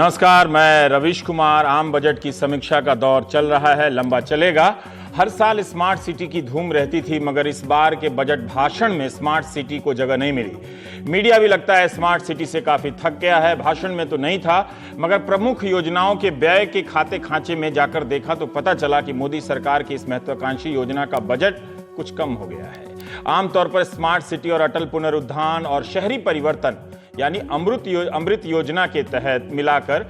नमस्कार, मैं रवीश कुमार। आम बजट की समीक्षा का दौर चल रहा है, लंबा चलेगा। हर साल स्मार्ट सिटी की धूम रहती थी, मगर इस बार के बजट भाषण में स्मार्ट सिटी को जगह नहीं मिली। मीडिया भी लगता है स्मार्ट सिटी से काफी थक गया है। भाषण में तो नहीं था, मगर प्रमुख योजनाओं के व्यय के खाते खांचे में जाकर देखा तो पता चला कि मोदी सरकार की इस महत्वाकांक्षी योजना का बजट कुछ कम हो गया है। आमतौर पर स्मार्ट सिटी और अटल पुनरुत्थान और शहरी परिवर्तन यानी अमृत योजना के तहत मिलाकर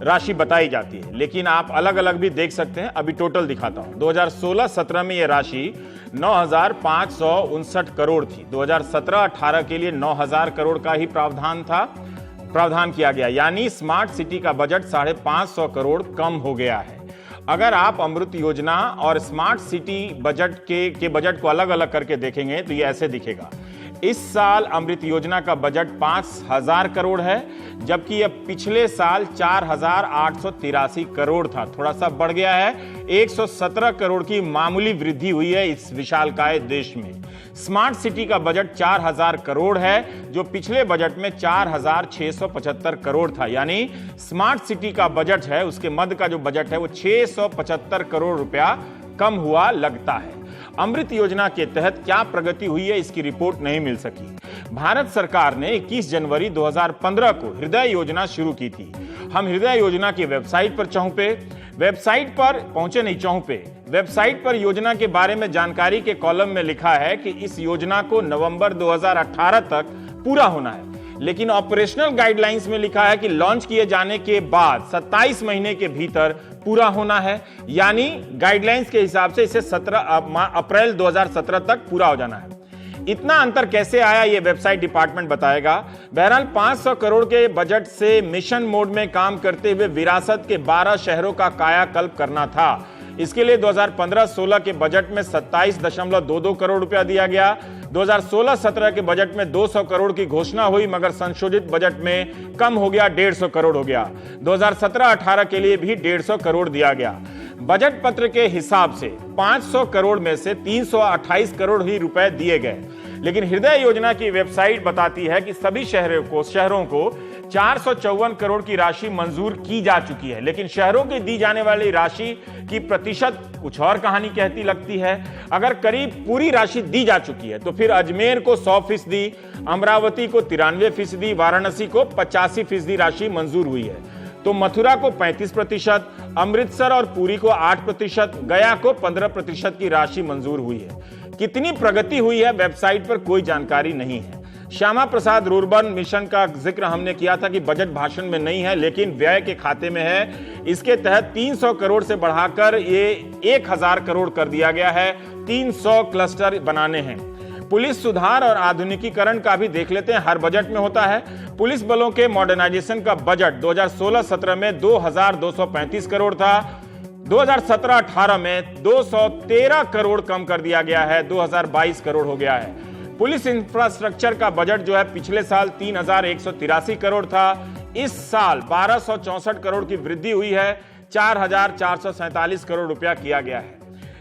राशि बताई जाती है, लेकिन आप अलग अलग भी देख सकते हैं। अभी टोटल दिखाता हूं। 2016-17 में यह राशि 9,559 करोड़ थी। 2017-18 के लिए 9,000 करोड़ का ही प्रावधान किया गया, यानी स्मार्ट सिटी का बजट 550 करोड़ कम हो गया है। अगर आप अमृत योजना और स्मार्ट सिटी बजट के बजट को अलग अलग करके देखेंगे तो ये ऐसे दिखेगा। इस साल अमृत योजना का बजट 5,000 करोड़ है, जबकि यह पिछले साल 4,883 करोड़ था। थोड़ा सा बढ़ गया है। 117 करोड़ की मामूली वृद्धि हुई है इस विशालकाय देश में। स्मार्ट सिटी का बजट 4,000 करोड़ है, जो पिछले बजट में 4,675 करोड़ था। यानी स्मार्ट सिटी का बजट है, उसके मध्य का जो बजट है वो 675 करोड़ रुपया कम हुआ लगता है। अमृत योजना के तहत क्या प्रगति हुई है, इसकी रिपोर्ट नहीं मिल सकी। भारत सरकार ने 21 जनवरी 2015 को हृदय योजना शुरू की थी। हम हृदय योजना की वेबसाइट पर वेबसाइट पर योजना के बारे में जानकारी के कॉलम में लिखा है कि इस योजना को नवंबर 2018 तक पूरा होना है, लेकिन ऑपरेशनल गाइडलाइंस में लिखा है कि लॉन्च किए जाने के बाद 27 महीने के भीतर पूरा होना है। यानी गाइडलाइंस के हिसाब से इसे 17 अप्रैल 2017 तक पूरा हो जाना है। इतना अंतर कैसे आया, ये वेबसाइट डिपार्टमेंट बताएगा। बहरहाल 500 करोड़ के बजट से मिशन मोड में काम करते हुए विरासत के 12 शहरों का कायाकल्प करना था। इसके लिए 2015-16 के बजट में 27.22 करोड़ रुपया दिया गया। 2016-17 के बजट में 200 करोड़ की घोषणा हुई, मगर संशोधित बजट में कम हो गया, 150 करोड़ हो गया। 2017-18 के लिए भी 150 करोड़ दिया गया। बजट पत्र के हिसाब से 500 करोड़ में से 328 करोड़ ही रुपए दिए गए, लेकिन हृदय योजना की वेबसाइट बताती है कि सभी शहरों को 454 करोड़ की राशि मंजूर की जा चुकी है। लेकिन शहरों की दी जाने वाली राशि की प्रतिशत कुछ और कहानी कहती लगती है। अगर करीब पूरी राशि दी जा चुकी है तो फिर अजमेर को 100%, अमरावती को 93%, वाराणसी को 85% राशि मंजूर हुई है, तो मथुरा को 35%, अमृतसर और पुरी को 8%, गया को 15% की राशि मंजूर हुई है। कितनी प्रगति हुई है, वेबसाइट पर कोई जानकारी नहीं है। श्यामा प्रसाद रूर्बन मिशन का जिक्र हमने किया था कि बजट भाषण में नहीं है, लेकिन व्यय के खाते में है। इसके तहत 300 करोड़ से बढ़ाकर ये 1,000 करोड़ कर दिया गया है। 300 क्लस्टर बनाने हैं। पुलिस सुधार और आधुनिकीकरण का भी देख लेते हैं, हर बजट में होता है। पुलिस बलों के मॉडर्नाइजेशन का बजट 2016-17 में 2,235 करोड़ था। 2017-18 में 213 करोड़ कम कर दिया गया है, 2,022 करोड़ हो गया है। पुलिस इंफ्रास्ट्रक्चर का बजट जो है पिछले साल 3,183 करोड़ था, इस साल 1,264 करोड़ की वृद्धि हुई है, 4,447 करोड़ रुपया किया गया है।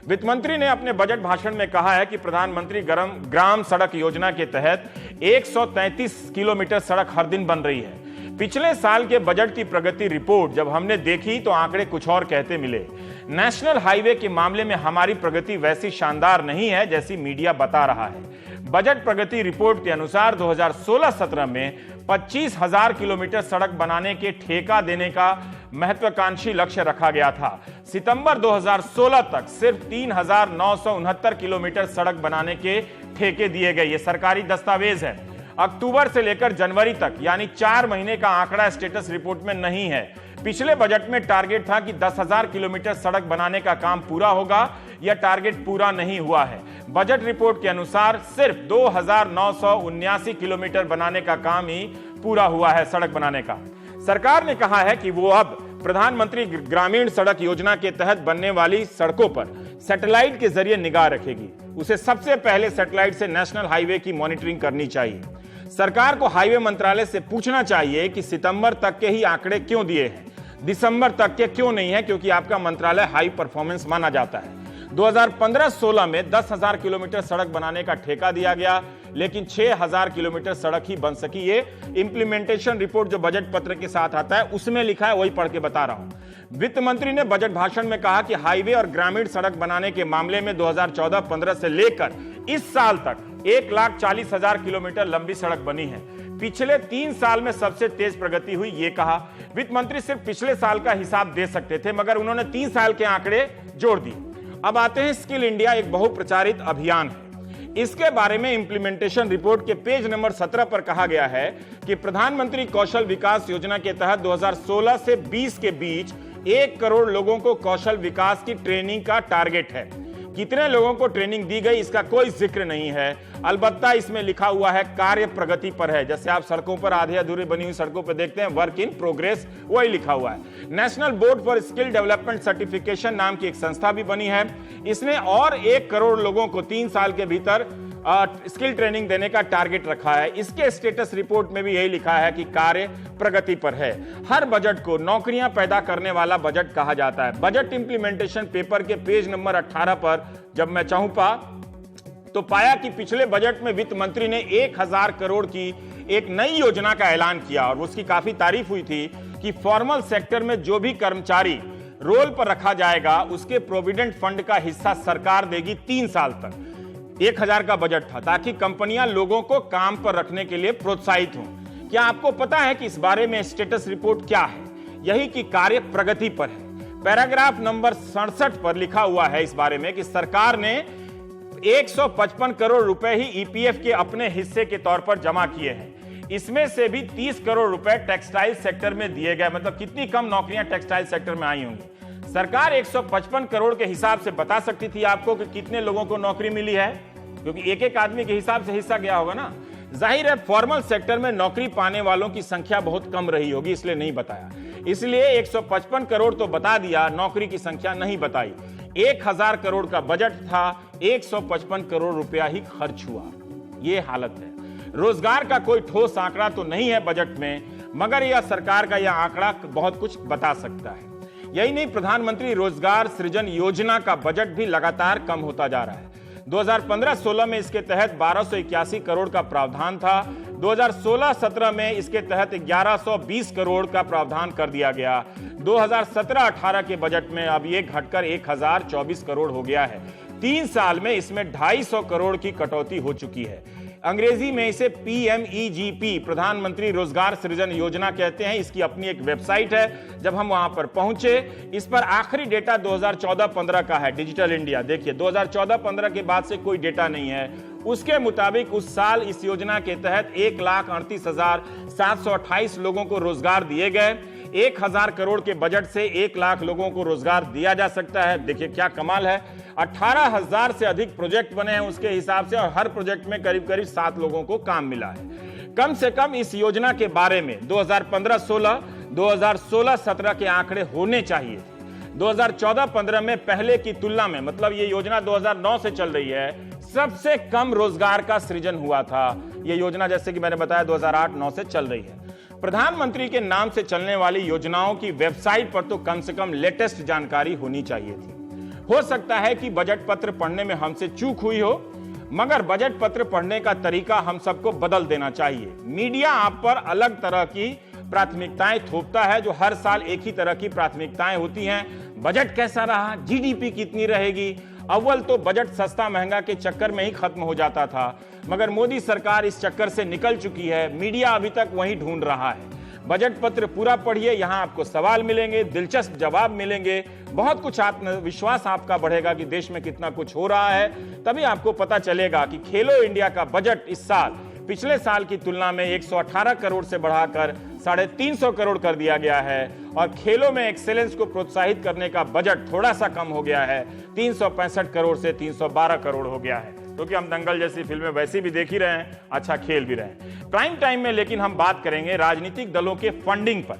वित्त मंत्री ने अपने बजट भाषण में कहा है कि प्रधानमंत्री ग्राम सड़क योजना के तहत 133 किलोमीटर सड़क हर दिन बन रही है। पिछले साल के बजट की प्रगति रिपोर्ट जब हमने देखी तो आंकड़े कुछ और कहते मिले। नेशनल हाईवे के मामले में हमारी प्रगति वैसी शानदार नहीं है जैसी मीडिया बता रहा है। बजट प्रगति रिपोर्ट के अनुसार 2016-17 में 25,000 किलोमीटर सड़क बनाने के ठेका देने का महत्वाकांक्षी लक्ष्य रखा गया था। सितंबर 2016 तक सिर्फ 3,969 किलोमीटर सड़क बनाने के ठेके दिए गए। ये सरकारी दस्तावेज है। अक्टूबर से लेकर जनवरी तक यानी 4 महीने का आंकड़ा स्टेटस रिपोर्ट में नहीं है। पिछले बजट में टारगेट था कि 10,000 किलोमीटर सड़क बनाने का काम पूरा होगा। यह टारगेट पूरा नहीं हुआ है। बजट रिपोर्ट के अनुसार सिर्फ 2,979 किलोमीटर बनाने का काम ही पूरा हुआ है सड़क बनाने का। सरकार ने कहा है कि वो अब प्रधानमंत्री ग्रामीण सड़क योजना के तहत बनने वाली सड़कों पर सैटेलाइट के जरिए निगाह रखेगी। उसे सबसे पहले सैटेलाइट से नेशनल हाईवे की मॉनिटरिंग करनी चाहिए। सरकार को हाईवे मंत्रालय से पूछना चाहिए कि सितंबर तक के ही आंकड़े क्यों दिए हैं, दिसंबर तक के क्यों नहीं है, क्योंकि आपका मंत्रालय हाई परफॉर्मेंस माना जाता है। 2015-16 में 10,000 किलोमीटर सड़क बनाने का ठेका दिया गया, लेकिन 6,000 किलोमीटर सड़क ही बन सकी। ये इंप्लीमेंटेशन रिपोर्ट जो बजट पत्र के साथ आता है उसमें लिखा है, वही पढ़ के बता रहा हूं। वित्त मंत्री ने बजट भाषण में कहा कि हाईवे और ग्रामीण सड़क बनाने के मामले में 2014-15 से लेकर इस साल तक 1,40,000 किलोमीटर लंबी सड़क बनी है। पिछले 3 साल में सबसे तेज प्रगति हुई, ये कहा। वित्त मंत्री सिर्फ पिछले साल का हिसाब दे सकते थे, मगर उन्होंने 3 साल के आंकड़े जोड़ दिए। अब आते हैं स्किल इंडिया, एक बहुप्रचारित अभियान है। इसके बारे में इंप्लीमेंटेशन रिपोर्ट के पेज नंबर 17 पर कहा गया है कि प्रधानमंत्री कौशल विकास योजना के तहत 2016 से 20 के बीच 1 करोड़ लोगों को कौशल विकास की ट्रेनिंग का टारगेट है। कितने लोगों को ट्रेनिंग दी गई इसका कोई जिक्र नहीं है। अलबत्ता इसमें लिखा हुआ है कार्य प्रगति पर है। जैसे आप सड़कों पर आधे अधूरे बनी हुई सड़कों पर देखते हैं वर्क इन प्रोग्रेस, वही लिखा हुआ है। National board for skill development certification नाम की एक संस्था भी बनी है। इसने और 1 करोड़ लोगों को 3 साल के भीतर स्किल ट्रेनिंग देने का टारगेट रखा है। इसके स्टेटस रिपोर्ट में भी यही लिखा है कि कार्य प्रगति पर है। हर बजट को नौकरियां पैदा करने वाला बजट कहा जाता है। बजट इंप्लीमेंटेशन पेपर के पेज नंबर 18 पर जब मैं चाहूं तो पाया कि पिछले बजट में वित्त मंत्री ने 1,000 करोड़ की एक नई योजना का ऐलान किया और उसकी काफी तारीफ हुई थी कि फॉर्मल सेक्टर में जो भी कर्मचारी रोल पर रखा जाएगा उसके प्रोविडेंट फंड का हिस्सा सरकार देगी 3 साल तक। 1,000 का बजट था ताकि कंपनियां लोगों को काम पर रखने के लिए प्रोत्साहित हों। क्या आपको पता है कि इस बारे में स्टेटस रिपोर्ट क्या है? यही कि कार्य प्रगति पर है। पैराग्राफ नंबर 67 पर लिखा हुआ है इस बारे में कि सरकार ने 155 करोड़ रुपए ही ईपीएफ के अपने हिस्से के तौर पर जमा किए हैं। इसमें से भी 30 करोड़ रुपए टेक्सटाइल सेक्टर में दिए गए। मतलब कितनी कम नौकरियां टेक्सटाइल सेक्टर में आई होंगी। सरकार 155 करोड़ के हिसाब से बता सकती थी आपको कि कितने लोगों को नौकरी मिली है, क्योंकि एक एक आदमी के हिसाब से हिस्सा गया होगा ना। जाहिर है फॉर्मल सेक्टर में नौकरी पाने वालों की संख्या बहुत कम रही होगी, इसलिए नहीं बताया। इसलिए 155 करोड़ तो बता दिया, नौकरी की संख्या नहीं बताई। 1,000 करोड़ का बजट था, 155 करोड़ रुपया ही खर्च हुआ। यह हालत है। रोजगार का कोई ठोस आंकड़ा तो नहीं है बजट में, मगर यह सरकार का यह आंकड़ा बहुत कुछ बता सकता है। यही नहीं, प्रधानमंत्री रोजगार सृजन योजना का बजट भी लगातार कम होता जा रहा है। 2015-16 में इसके तहत 1281 करोड़ का प्रावधान था। 2016-17 में इसके तहत 1120 करोड़ का प्रावधान कर दिया गया। 2017-18 के बजट में अब ये घटकर 1024 करोड़ हो गया है। 3 साल में इसमें 250 करोड़ की कटौती हो चुकी है। अंग्रेजी में इसे PMEGP, प्रधानमंत्री रोजगार सृजन योजना कहते हैं। इसकी अपनी एक वेबसाइट है। जब हम वहां पर पहुंचे, इस पर आखिरी डेटा 2014-15 का है। डिजिटल इंडिया देखिए, 2014-15 के बाद से कोई डेटा नहीं है। उसके मुताबिक उस साल इस योजना के तहत 1,38,728 लोगों को रोजगार दिए गए। 1,000 करोड़ के बजट से 1 लाख लोगों को रोजगार दिया जा सकता है। देखिए क्या कमाल है। 18,000 से अधिक प्रोजेक्ट बने हैं उसके हिसाब से, और हर प्रोजेक्ट में करीब करीब 7 लोगों को काम मिला है। कम से कम इस योजना के बारे में 2015-16, 2016-17 के आंकड़े होने चाहिए। 2014-15 में पहले की तुलना में, मतलब ये योजना 2009 से चल रही है, सबसे कम रोजगार का सृजन हुआ था। ये योजना जैसे कि मैंने बताया 2008-9 से चल रही है। प्रधानमंत्री के नाम से चलने वाली योजनाओं की वेबसाइट पर तो कम से कम लेटेस्ट जानकारी होनी चाहिए थी। हो सकता है कि बजट पत्र पढ़ने में हमसे चूक हुई हो, मगर बजट पत्र पढ़ने का तरीका हम सबको बदल देना चाहिए। मीडिया आप पर अलग तरह की प्राथमिकताएं थोपता है, जो हर साल एक ही तरह की प्राथमिकताएं होती हैं। बजट कैसा रहा, जीडीपी कितनी रहेगी। अव्वल तो बजट सस्ता महंगा के चक्कर में ही खत्म हो जाता था, मगर मोदी सरकार इस चक्कर से निकल चुकी है। मीडिया अभी तक वही ढूंढ रहा है। बजट पत्र पूरा पढ़िए, यहां आपको सवाल मिलेंगे, दिलचस्प जवाब मिलेंगे, बहुत कुछ आत्मविश्वास आपका बढ़ेगा कि देश में कितना कुछ हो रहा है। तभी आपको पता चलेगा कि खेलो इंडिया का बजट इस साल पिछले साल की तुलना में 118 करोड़ से बढ़ाकर 350 करोड़ कर दिया गया है, और खेलों में एक्सेलेंस को प्रोत्साहित करने का बजट थोड़ा सा कम हो गया है, 365 करोड़ से 312 करोड़ हो गया है। क्योंकि हम दंगल जैसी फिल्में वैसी भी देख ही रहे हैं, अच्छा खेल भी रहे हैं प्राइम टाइम में। लेकिन हम बात करेंगे राजनीतिक दलों के फंडिंग पर।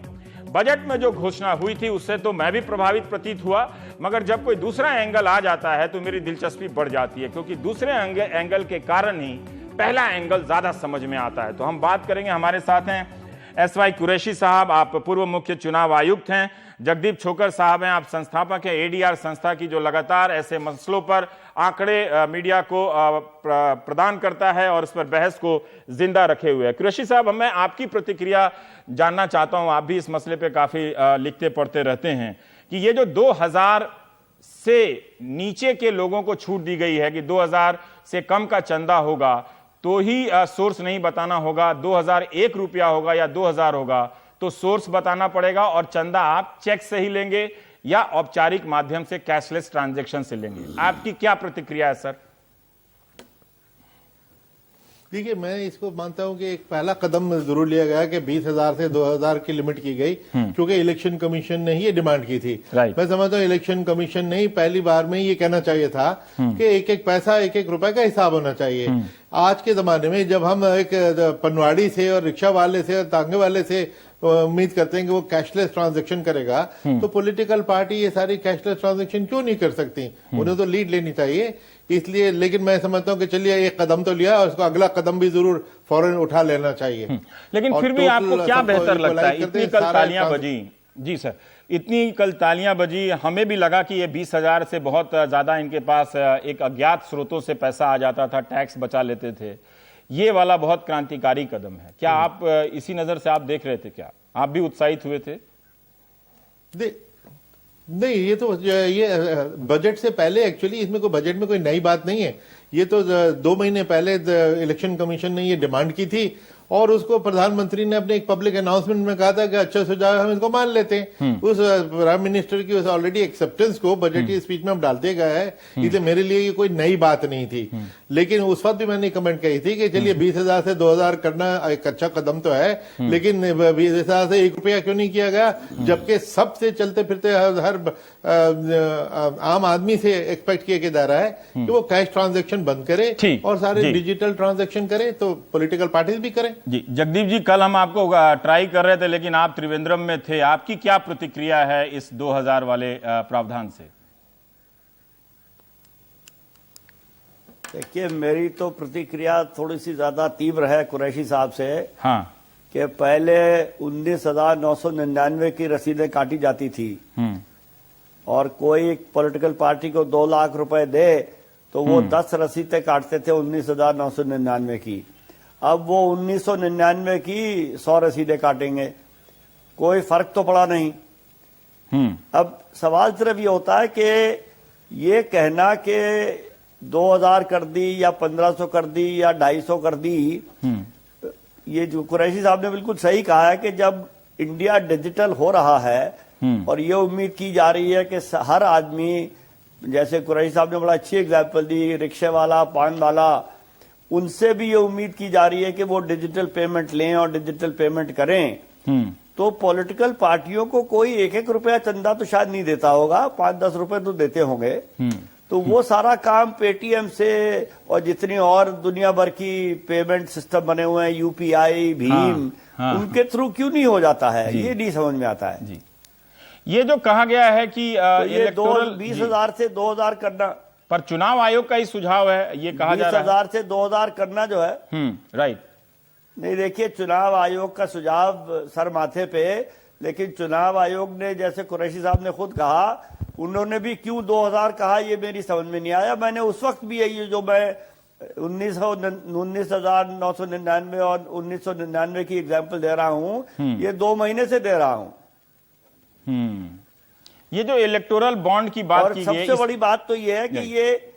बजट में जो घोषणा हुई थी उससे तो मैं भी प्रभावित प्रतीत हुआ, मगर जब कोई दूसरा एंगल आ जाता है तो मेरी दिलचस्पी बढ़ जाती है, क्योंकि दूसरे एंगल के कारण ही पहला एंगल ज्यादा समझ में आता है। तो हम बात करेंगे, हमारे साथ हैं एसवाई कुरैशी साहब, आप पूर्व मुख्य चुनाव आयुक्त हैं। जगदीप छोकर साहब हैं, आप संस्थापक हैं एडीआर संस्था की, जो लगातार ऐसे मसलों पर आंकड़े मीडिया को प्रदान करता है और उस पर बहस को जिंदा रखे हुए है। कुरैशी साहब, मैं आपकी प्रतिक्रिया जानना चाहता हूं, आप भी इस मसले पे काफी लिखते पढ़ते रहते हैं, कि ये जो 2000 से नीचे के लोगों को छूट दी गई है कि 2000 से कम का चंदा होगा तो ही सोर्स नहीं बताना होगा, 2001 रुपया होगा या 2000 होगा तो सोर्स बताना पड़ेगा, और चंदा आप चेक से ही लेंगे या औपचारिक माध्यम से कैशलेस ट्रांजैक्शन से लेंगे? आपकी क्या प्रतिक्रिया है सर? देखिए, मैं इसको मानता हूं कि एक पहला कदम जरूर लिया गया कि 20,000 से 2,000 की लिमिट की गई, क्योंकि इलेक्शन कमीशन ने ही ये डिमांड की थी। मैं समझता हूं इलेक्शन कमीशन ने ही पहली बार में ये कहना चाहिए था कि एक एक पैसा, एक एक रुपए का हिसाब होना चाहिए। आज के जमाने में जब हम एक पनवाड़ी से और रिक्शा वाले से और तांगे वाले से उम्मीद करते हैं कि वो कैशलेस ट्रांजैक्शन करेगा, तो पॉलिटिकल पार्टी ये सारी कैशलेस ट्रांजैक्शन क्यों नहीं कर सकती? उन्हें तो लीड लेनी चाहिए। इसलिए, लेकिन मैं समझता हूं कि चलिए एक कदम तो लिया और उसको अगला कदम भी जरूर फौरन उठा लेना चाहिए। लेकिन फिर भी आपको क्या बेहतर लगता है? इतनी कल तालियां बजी, जी सर, इतनी कल तालियां बजी, हमें भी लगा कि ये 20,000 से बहुत ज्यादा इनके पास एक अज्ञात स्रोतों से पैसा आ जाता था, टैक्स बचा लेते थे। ये वाला बहुत क्रांतिकारी कदम है। क्या आप इसी नजर से आप देख रहे थे? क्या आप भी उत्साहित हुए थे? नहीं, ये बजट से पहले, एक्चुअली इसमें कोई बजट में कोई नई बात नहीं है। ये तो 2 महीने पहले इलेक्शन कमीशन ने ये डिमांड की थी और उसको प्रधानमंत्री ने अपने एक पब्लिक अनाउंसमेंट में कहा था कि अच्छा सुझाव, हम इसको मान लेते हैं। उस प्राइम मिनिस्टर की उस ऑलरेडी एक्सेप्टेंस को बजट की स्पीच में हम डालते गए हैं, इसलिए मेरे लिए ये कोई नई बात नहीं थी। लेकिन उस वक्त भी मैंने कमेंट कही थी कि चलिए 20,000 से 2,000 करना एक अच्छा कदम तो है, लेकिन 20,000 से 1 रुपया क्यों नहीं किया गया? जबकि सबसे चलते फिरते हर आम आदमी से एक्सपेक्ट किया जा रहा है कि वो कैश ट्रांजेक्शन बंद करे और सारे डिजिटल ट्रांजेक्शन करे, तो पॉलिटिकल पार्टीज भी करें। जी जगदीप जी, कल हम आपको ट्राई कर रहे थे लेकिन आप त्रिवेंद्रम में थे, आपकी क्या प्रतिक्रिया है इस 2000 वाले प्रावधान से? देखिए, मेरी तो प्रतिक्रिया थोड़ी सी ज्यादा तीव्र है कुरैशी साहब से। हाँ, कि पहले 19,999 की रसीदें काटी जाती थी और कोई पॉलिटिकल पार्टी को 2 लाख रुपए दे तो वो 10 रसीदें काटते थे 19,999 की। अब वो 1999 की 100 रसीदें काटेंगे, कोई फर्क तो पड़ा नहीं। अब सवाल सिर्फ ये होता है कि ये कहना कि 2,000 कर दी या 1,500 कर दी या 250 कर दी, ये जो कुरैशी साहब ने बिल्कुल सही कहा है कि जब इंडिया डिजिटल हो रहा है और ये उम्मीद की जा रही है कि हर आदमी, जैसे कुरैशी साहब ने बड़ा अच्छी एग्जाम्पल दी, रिक्शे वाला, पान वाला, उनसे भी ये उम्मीद की जा रही है कि वो डिजिटल पेमेंट लें और डिजिटल पेमेंट करें। तो पॉलिटिकल पार्टियों को कोई 1-1 रुपया चंदा तो शायद नहीं देता होगा, 5-10 रुपए तो देते होंगे। तो वो सारा काम पेटीएम से और जितनी और दुनिया भर की पेमेंट सिस्टम बने हुए हैं, यूपीआई, भीम, उनके थ्रू क्यों नहीं हो जाता है? ये नहीं समझ में आता है जी। ये जो कहा गया है कि ये 20,000 से 2,000 करना, पर चुनाव आयोग का ही सुझाव है, ये कहा जा रहा है 20,000 से 2,000 करना जो है। राइट। नहीं, देखिए, चुनाव आयोग का सुझाव सर माथे पे, लेकिन चुनाव आयोग ने, जैसे कुरैशी साहब ने खुद कहा, उन्होंने भी क्यों 2,000 कहा ये मेरी समझ में नहीं आया। मैंने उस वक्त भी यही, जो मैं 19,999 और 1999 की एग्जाम्पल दे रहा हूं, ये 2 महीने से दे रहा हूं। ये जो इलेक्टोरल बॉन्ड की बात की गई, सबसे बड़ी बात तो ये है कि ये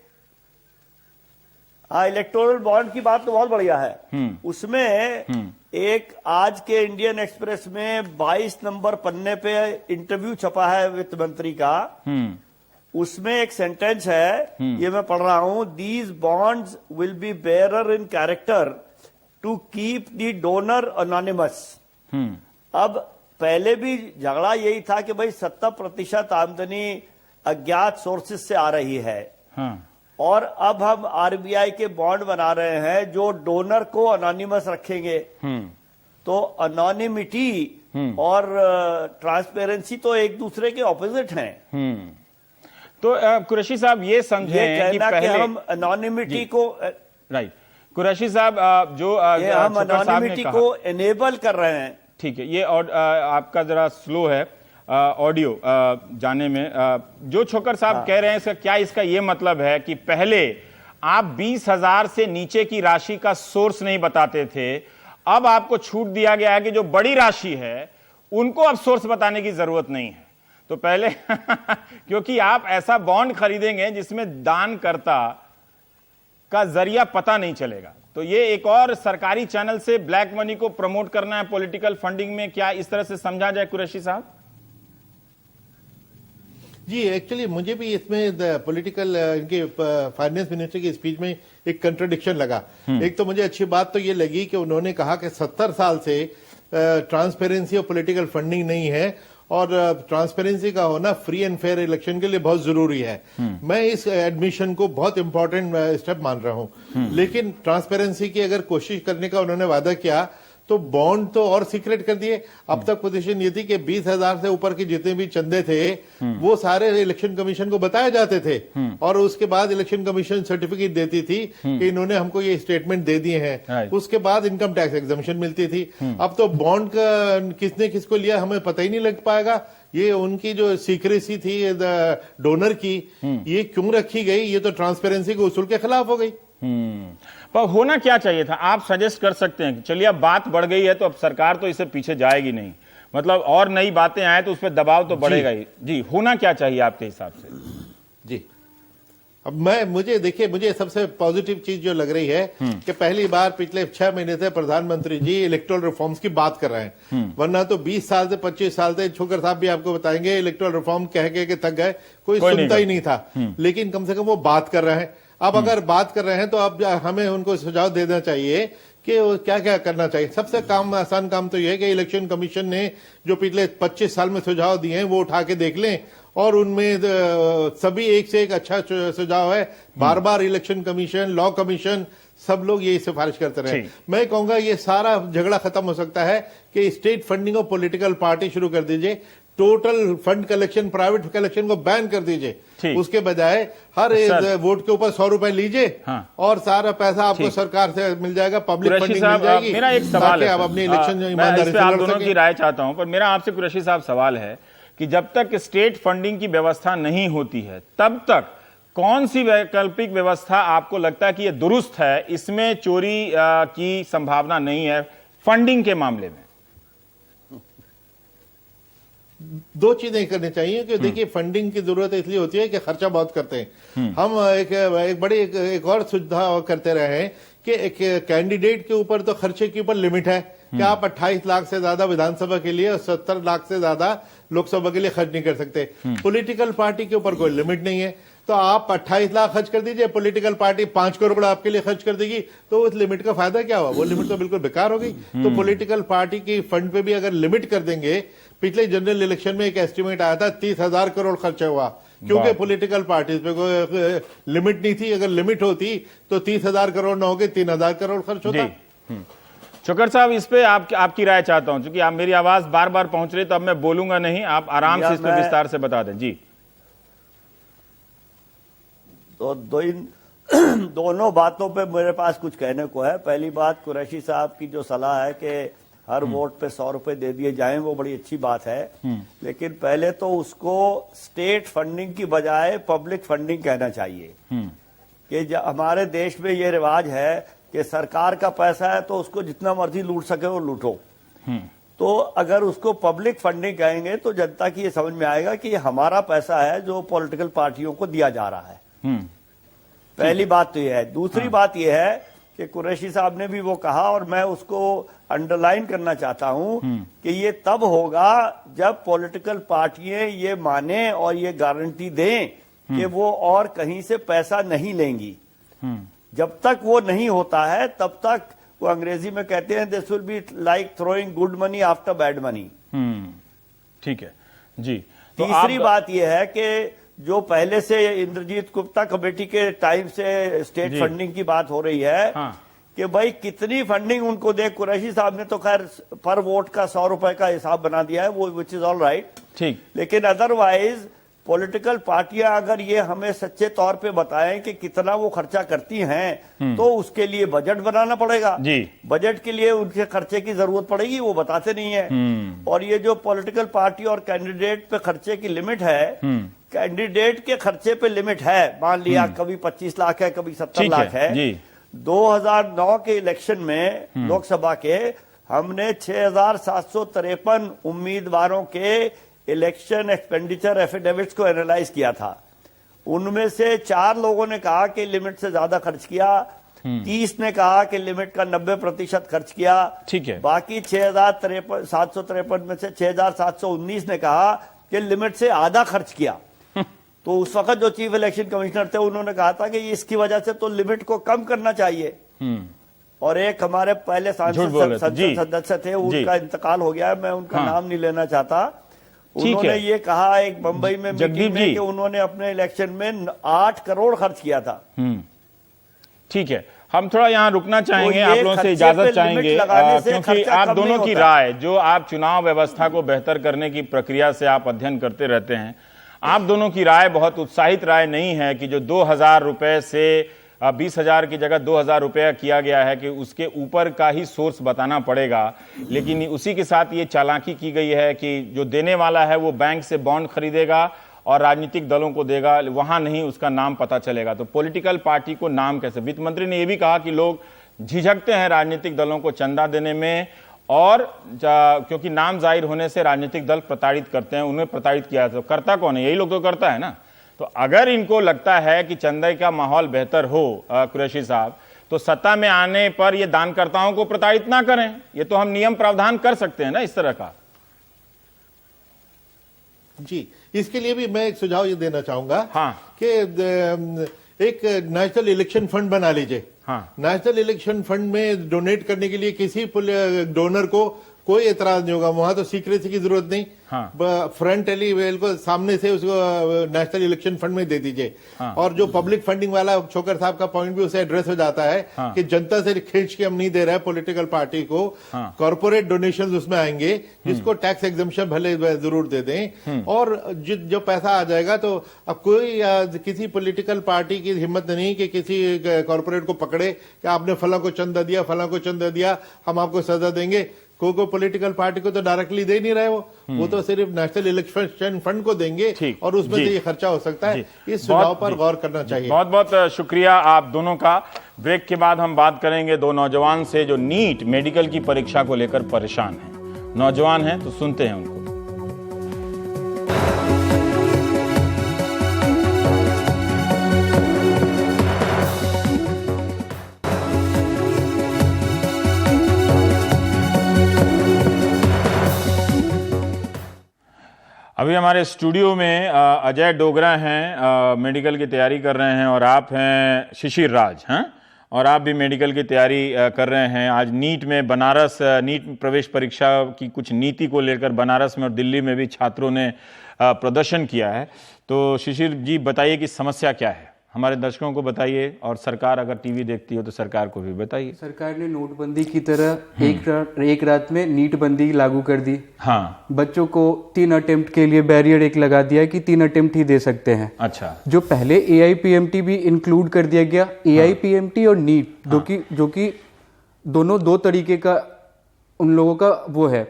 इलेक्टोरल बॉन्ड की बात तो बहुत बढ़िया है। उसमें एक आज के इंडियन एक्सप्रेस में 22 नंबर पन्ने पे इंटरव्यू छपा है वित्त मंत्री का। उसमें एक सेंटेंस है, ये मैं पढ़ रहा हूं, these bonds will be bearer in character to keep the donor anonymous. अब पहले भी झगड़ा यही था कि भाई 70% आमदनी अज्ञात सोर्सेस से आ रही है, और अब हम आरबीआई के बॉन्ड बना रहे हैं जो डोनर को अनोनिमस रखेंगे। तो अनोनिमिटी और ट्रांसपेरेंसी तो एक दूसरे के ऑपोजिट हैं। तो कुरैशी साहब ये समझें कि पहले हम अनोनिमिटी को, राइट, कुरैशी साहब जो हम अनोनिमिटी को एनेबल कर रहे हैं। ठीक है, ये आपका जरा स्लो है ऑडियो जाने में। जो छोकर साहब कह रहे हैं इसका क्या, इसका ये मतलब है कि पहले आप 20,000 से नीचे की राशि का सोर्स नहीं बताते थे, अब आपको छूट दिया गया है कि जो बड़ी राशि है उनको अब सोर्स बताने की जरूरत नहीं है। तो पहले क्योंकि आप ऐसा बॉन्ड खरीदेंगे जिसमें दानकर्ता का जरिया पता नहीं चलेगा, तो ये एक और सरकारी चैनल से ब्लैक मनी को प्रमोट करना है पॉलिटिकल फंडिंग में, क्या इस तरह से समझा जाए कुरैशी साहब? जी, एक्चुअली मुझे भी इसमें पॉलिटिकल इनके फाइनेंस मिनिस्टर की स्पीच में एक कंट्राडिक्शन लगा। एक तो मुझे अच्छी बात तो ये लगी कि उन्होंने कहा कि 70 साल से ट्रांसपेरेंसी और पॉलिटिकल फंडिंग नहीं है, और ट्रांसपेरेंसी का होना फ्री एंड फेयर इलेक्शन के लिए बहुत जरूरी है। मैं इस एडमिशन को बहुत इंपॉर्टेंट स्टेप मान रहा हूं, लेकिन ट्रांसपेरेंसी की अगर कोशिश करने का उन्होंने वादा किया तो बॉन्ड तो और सीक्रेट कर दिए। अब तक पोजीशन ये थी कि 20,000 से ऊपर के जितने भी चंदे थे वो सारे इलेक्शन कमीशन को बताए जाते थे, और उसके बाद इलेक्शन कमीशन सर्टिफिकेट देती थी कि इन्होंने हमको ये स्टेटमेंट दे दिए हैं, उसके बाद इनकम टैक्स एग्जम्पशन मिलती थी। अब तो बॉन्ड का किसने किसको लिया हमें पता ही नहीं लग पाएगा। ये उनकी जो सीक्रेसी थी डोनर की, ये क्यों रखी गई? ये तो ट्रांसपेरेंसी के उसूल के खिलाफ हो गई। पर होना क्या चाहिए था? आप सजेस्ट कर सकते हैं कि चलिए अब बात बढ़ गई है तो अब सरकार तो इसे पीछे जाएगी नहीं, मतलब और नई बातें आए तो उस पर दबाव तो बढ़ेगा ही। जी, होना क्या चाहिए आपके हिसाब से? जी, अब मुझे सबसे पॉजिटिव चीज जो लग रही है कि पहली बार पिछले 6 महीने से प्रधानमंत्री जी इलेक्टोरल रिफॉर्म्स की बात कर रहे हैं। वरना तो 20 साल से 25 साल से छोकर साहब भी आपको बताएंगे इलेक्टोरल रिफॉर्म कह के थक गए, कोई सुनता ही नहीं था, लेकिन कम से कम वो बात कर रहे हैं। अब अगर बात कर रहे हैं तो अब हमें उनको सुझाव देना चाहिए कि क्या क्या करना चाहिए। सबसे आसान काम तो यह है कि इलेक्शन कमीशन ने जो पिछले 25 साल में सुझाव दिए हैं वो उठा के देख लें, और उनमें सभी एक से एक अच्छा सुझाव है। बार बार इलेक्शन कमीशन, लॉ कमीशन, सब लोग यही सिफारिश करते रहे। मैं कहूंगा ये सारा झगड़ा खत्म हो सकता है कि state funding of political party शुरू कर दीजिए, total fund collection, private collection को बैन कर दीजिए। उसके बजाय हर वोट के ऊपर 100 रुपए लीजिए, और सारा पैसा आपको सरकार से मिल जाएगा, पब्लिक फंडिंग मिल जाएगी। मेरा एक सवाल है, आप अपनी इलेक्शन ईमानदारी से आप दोनों की राय चाहता हूं, पर मेरा आपसे कुरैशी साहब सवाल है कि जब तक स्टेट फंडिंग की व्यवस्था नहीं होती है तब तक कौन सी वैकल्पिक व्यवस्था आपको लगता है कि ये दुरुस्त है, इसमें चोरी की संभावना नहीं है फंडिंग के मामले में? दो चीजें करनी चाहिए कि देखिए, फंडिंग की जरूरत इसलिए होती है कि खर्चा बहुत करते हैं हम। एक और सुझाव करते रहे हैं कि एक कैंडिडेट के ऊपर तो खर्चे के ऊपर लिमिट है कि आप 28 लाख से ज्यादा विधानसभा के लिए और 70 लाख से ज्यादा लोकसभा के लिए खर्च नहीं कर सकते। पॉलिटिकल पार्टी के ऊपर कोई लिमिट नहीं है, तो आप 28 लाख खर्च कर दीजिए, पॉलिटिकल पार्टी 5 करोड़ आपके लिए खर्च कर देगी, तो उस लिमिट का फायदा क्या हुआ? वो लिमिट तो बिल्कुल बेकार हो गई। तो पॉलिटिकल पार्टी की फंड पे भी अगर लिमिट कर देंगे, पिछले जनरल इलेक्शन में एक एस्टिमेट आया था 30,000 करोड़ खर्चा हुआ, क्योंकि पॉलिटिकल पार्टी पे कोई लिमिट नहीं थी। अगर लिमिट होती तो 30,000 करोड़ न होके 3,000 करोड़ खर्च होता। छोकर साहब, इस पे आपकी राय चाहता हूं, क्योंकि आप मेरी आवाज बार बार पहुंच रही, तो अब मैं बोलूंगा नहीं, आप आराम से इस पे विस्तार से बता दें। जी, तो दोनों बातों पे मेरे पास कुछ कहने को है। पहली बात, कुरैशी साहब की जो सलाह है कि हर वोट पे 100 रुपए दे दिए जाएं, वो बड़ी अच्छी बात है, लेकिन पहले तो उसको स्टेट फंडिंग की बजाय पब्लिक फंडिंग कहना चाहिए। कि हमारे देश में ये रिवाज है कि सरकार का पैसा है तो उसको जितना मर्जी लूट सके वो लूटो। तो अगर उसको पब्लिक फंडिंग कहेंगे तो जनता की ये समझ में आएगा कि ये हमारा पैसा है जो पॉलिटिकल पार्टियों को दिया जा रहा है। पहली बात तो यह है। दूसरी बात यह है कि कुरैशी साहब ने भी वो कहा, और मैं उसको अंडरलाइन करना चाहता हूं कि ये तब होगा जब पॉलिटिकल पार्टियां ये माने और ये गारंटी दें कि वो और कहीं से पैसा नहीं लेंगी। जब तक वो नहीं होता है तब तक वो अंग्रेजी में कहते हैं this will be like throwing good money after bad money. ठीक है जी। तो तीसरी बात यह है कि जो पहले से इंद्रजीत गुप्ता कमेटी के टाइम से स्टेट फंडिंग की बात हो रही है, कि भाई कितनी फंडिंग उनको दे। कुरैशी साहब ने तो खैर पर वोट का 100 रुपए का हिसाब बना दिया है, वो विच इज ऑल राइट, ठीक। लेकिन अदरवाइज पॉलिटिकल पार्टियां अगर ये हमें सच्चे तौर पे बताएं कि कितना वो खर्चा करती हैं, तो उसके लिए बजट बनाना पड़ेगा जी। बजट के लिए उनके खर्चे की जरूरत पड़ेगी, वो बताते नहीं है। और ये जो पॉलिटिकल पार्टी और कैंडिडेट पे खर्चे की लिमिट है, कैंडिडेट के खर्चे पे लिमिट है। मान लिया कभी 25 लाख है, कभी 70 लाख है। जी। 2009 के इलेक्शन में लोकसभा के हमने 6,753 उम्मीदवारों के इलेक्शन एक्सपेंडिचर एफिडेविट्स को एनालाइज किया था। उनमें से 4 लोगों ने कहा कि लिमिट से ज्यादा खर्च किया, 30 ने कहा कि लिमिट का 90% खर्च किया। ठीक है। बाकी 6,753 में से 6,719 ने कहा कि लिमिट से आधा खर्च किया। तो उस वक्त जो चीफ इलेक्शन कमिश्नर थे, उन्होंने कहा था कि इसकी वजह से तो लिमिट को कम करना चाहिए। और एक हमारे पहले सांसद सदस्य थे, उनका इंतकाल हो गया है, मैं उनका नाम नहीं लेना चाहता। उन्होंने ये कहा एक मुंबई में मीटिंग में कि उन्होंने अपने इलेक्शन में 8 करोड़ खर्च किया था। ठीक है, हम थोड़ा यहाँ रुकना चाहेंगे, आप लोगों से इजाजत चाहेंगे, क्योंकि आप दोनों की राय, जो आप चुनाव व्यवस्था को बेहतर करने की प्रक्रिया से आप अध्ययन करते रहते हैं, आप दोनों की राय बहुत उत्साहित राय नहीं है कि जो 2,000 रुपए से 20,000 की जगह 2,000 रुपया किया गया है कि उसके ऊपर का ही सोर्स बताना पड़ेगा। लेकिन उसी के साथ ये चालाकी की गई है कि जो देने वाला है वो बैंक से बॉन्ड खरीदेगा और राजनीतिक दलों को देगा, वहां नहीं उसका नाम पता चलेगा। तो पॉलिटिकल पार्टी को नाम कैसे? वित्त मंत्री ने यह भी कहा कि लोग झिझकते हैं राजनीतिक दलों को चंदा देने में, और क्योंकि नाम जाहिर होने से राजनीतिक दल प्रताड़ित करते हैं। उन्हें प्रताड़ित किया तो करता कौन है? यही लोग तो करता है ना। तो अगर इनको लगता है कि चंदा का माहौल बेहतर हो कुरैशी साहब, तो सत्ता में आने पर ये दानकर्ताओं को प्रताड़ित ना करें। ये तो हम नियम प्रावधान कर सकते हैं ना इस तरह का। जी, इसके लिए भी मैं एक सुझाव ये देना चाहूंगा। हाँ। कि एक नेशनल इलेक्शन फंड बना लीजिए। हाँ। नेशनल इलेक्शन फंड में डोनेट करने के लिए किसी डोनर को कोई एतराज नहीं होगा, वहां तो सीक्रेसी की जरूरत नहीं। हाँ। फ्रंट एली को सामने से उसको नेशनल इलेक्शन फंड में दे दीजिए। हाँ। और जो पब्लिक फंडिंग वाला छोकर साहब का पॉइंट भी उसे एड्रेस हो जाता है। हाँ। कि जनता से खींच के हम नहीं दे रहे हैं पॉलिटिकल पार्टी को। हाँ। कॉर्पोरेट डोनेशन उसमें आएंगे, जिसको टैक्स एग्जम्पशन भले जरूर दे दें, और जो पैसा आ जाएगा, तो अब कोई किसी पॉलिटिकल पार्टी की हिम्मत नहीं कि किसी कॉर्पोरेट को पकड़े कि आपने फला को चंदा दिया, फला को चंदा दिया, हम आपको सजा देंगे। को पॉलिटिकल पार्टी को तो डायरेक्टली दे नहीं रहे, वो तो सिर्फ नेशनल इलेक्शन फंड को देंगे, और उसमें से ये खर्चा हो सकता है। इस सुझाव पर गौर करना चाहिए। बहुत बहुत शुक्रिया आप दोनों का। ब्रेक के बाद हम बात करेंगे 2 नौजवान से जो नीट मेडिकल की परीक्षा को लेकर परेशान हैं। नौजवान हैं तो सुनते हैं उनको। अभी हमारे स्टूडियो में अजय डोगरा हैं, मेडिकल की तैयारी कर रहे हैं, और आप हैं शिशिर राज, हैं, और आप भी मेडिकल की तैयारी कर रहे हैं। आज नीट में बनारस नीट प्रवेश परीक्षा की कुछ नीति को लेकर बनारस में और दिल्ली में भी छात्रों ने प्रदर्शन किया है। तो शिशिर जी बताइए कि समस्या क्या है, हमारे दर्शकों को बताइए, और सरकार अगर टीवी देखती हो तो सरकार को भी बताइए। सरकार ने नोटबंदी की तरह एक रात में नीट बंदी लागू कर दी। हाँ। बच्चों को 3 अटेम्प्ट के लिए बैरियर एक लगा दिया कि 3 अटेम्प्ट ही दे सकते हैं। अच्छा। जो पहले AIPMT भी इंक्लूड कर दिया गया। AIPMT और नीट जो कि दोनों 2 तरीके का उन लोगों का वो है।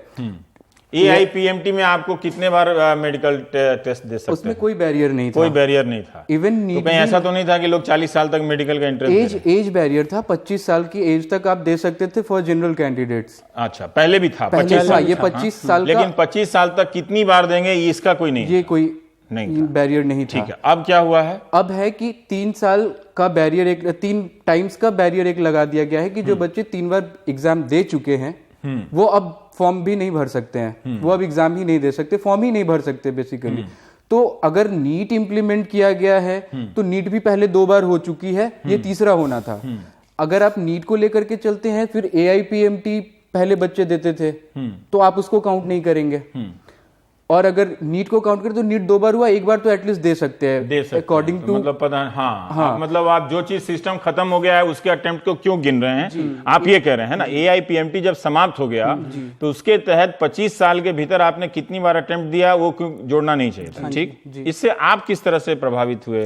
AIPMT में आपको कितने बार मेडिकल टेस्ट दे सकते हैं? उसमें कोई बैरियर नहीं था। कोई बैरियर नहीं था। इवन नीट तो कहीं ऐसा तो नहीं था कि लोग 40 साल तक मेडिकल का एंट्रेंस एज बैरियर था। 25 साल की एज तक आप दे सकते थे फॉर जनरल कैंडिडेट्स। अच्छा, पहले भी था 25 साल। ये 25 साल, लेकिन 25 साल तक कितनी बार देंगे इसका कोई नहीं, ये कोई नहीं बैरियर नहीं था। ठीक है, अब क्या हुआ है? अब है कि 3 साल का बैरियर 3 टाइम्स का बैरियर एक लगा दिया गया है कि जो बच्चे 3 बार एग्जाम दे चुके हैं वो अब फॉर्म भी नहीं भर सकते हैं। वो अब एग्जाम ही नहीं दे सकते, फॉर्म ही नहीं भर सकते बेसिकली। तो अगर नीट इंप्लीमेंट किया गया है तो नीट भी पहले 2 बार हो चुकी है, ये तीसरा होना था। अगर आप नीट को लेकर के चलते हैं, फिर AIPMT पहले बच्चे देते थे तो आप उसको काउंट नहीं करेंगे। और अगर नीट को काउंट करें तो नीट 2 बार हुआ, एक बार तो एटलीस्ट दे सकते हैं अकॉर्डिंग टू, मतलब पता हाँ, मतलब आप जो चीज सिस्टम खत्म हो गया है उसके अटेम्प्ट को क्यों गिन रहे हैं, आप ये कह रहे हैं ना। AIPMT जब समाप्त हो गया तो उसके तहत 25 साल के भीतर आपने कितनी बार अटेम्प्ट दिया वो क्यों जोड़ना नहीं चाहिए था, ठीक। इससे आप किस तरह से प्रभावित हुए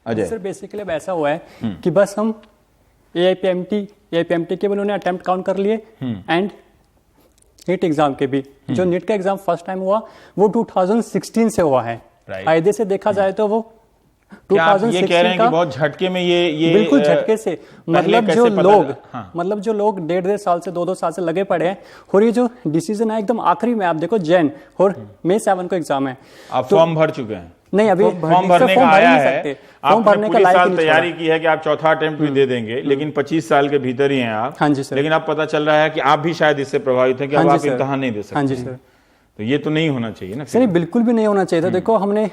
अजय? सर बेसिकली अब ऐसा हुआ है कि बस हम AIPMT के भी उन्होंने अटेम्प्ट काउंट कर लिए एंड नीट एग्जाम के भी। जो नीट का एग्जाम फर्स्ट टाइम हुआ वो 2016 से हुआ है। कायदे से देखा जाए तो वो 2016 ये कह रहे हैं कि बहुत झटके में ये बिल्कुल झटके से, मतलब जो लोग 1.5 साल से 2-2 साल से लगे पड़े हैं, और ये जो डिसीजन है एकदम आखिरी में, आप देखो जैन और मई 7 को एग्जाम है, आप फॉर्म भर चुके हैं? नहीं, अभी फॉर्म भरने का आया है, फॉर्म भरने का पूरी साल तैयारी की है कि आप चौथा अटेम्प्ट भी दे देंगे, लेकिन 25 साल के भीतर ही हैं आप। हाँ जी सर। लेकिन अब पता चल रहा है कि आप भी शायद इससे प्रभावित हैं कि अब आप इम्तिहान नहीं दे सकते। हाँ जी सर। तो ये तो नहीं होना चाहिए ना सर, बिल्कुल भी नहीं होना चाहिए था। देखो हमने